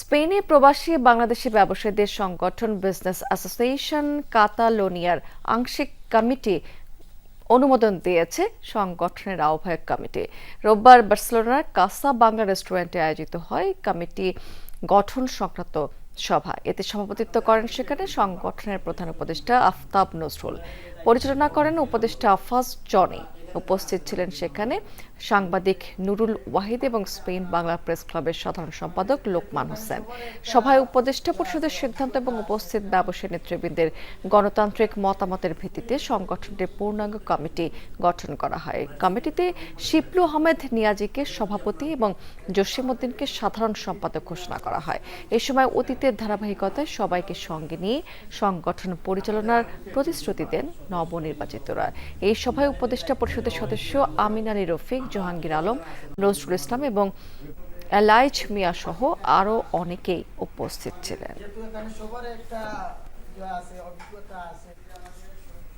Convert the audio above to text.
স্পেনে প্রবাসী বাংলাদেশি ব্যবসায়ীদের সংগঠন বিজনেস অ্যাসোসিয়েশন কাতালোনিয়ার আংশিক কমিটি অনুমোদন দিয়েছে সংগঠনের আহ্বায়ক কমিটি। রোববার বার্সেলোনার কাসা বাংলা রেস্টুরেন্টে আয়োজিত হয় কমিটি গঠন সংক্রান্ত সভা। এতে সভাপতিত্ব করেন সেখানে সংগঠনের প্রধান উপদেষ্টা আফতাব নজরুল। পরিচালনা করেন উপদেষ্টা আফাজ জনি। উপস্থিত ছিলেন সেখানে সাংবাদিক নুরুল ওয়াহিদ এবং স্পেন বাংলা প্রেস ক্লাবের সাধারণ সম্পাদক লোকমান হোসেন। সভায় উপদেষ্টা পরিষদের সিদ্ধান্ত এবং উপস্থিত ব্যবসায়ী নেতৃবৃন্দের গণতান্ত্রিক মতামতের ভিত্তিতে সংগঠনটির পূর্ণাঙ্গ কমিটি গঠন করা হয়। কমিটিতে শিপলু আহমেদ নিয়াজিকে সভাপতি এবং জসিমউদ্দিনকে সাধারণ সম্পাদক ঘোষণা করা হয়। এ সময় অতীতের ধারাবাহিকতায় সবাইকে সঙ্গে নিয়ে সংগঠন পরিচালনার প্রতিশ্রুতি দেন নবনির্বাচিতরা। এই সভায় উপদেষ্টা পরিষদের সদস্য আমিন আলী রফিক, জাহাঙ্গীর আলম, নজরুল ইসলাম এবং এলাইচ মিয়া সহ আরও অনেকেই উপস্থিত ছিলেন।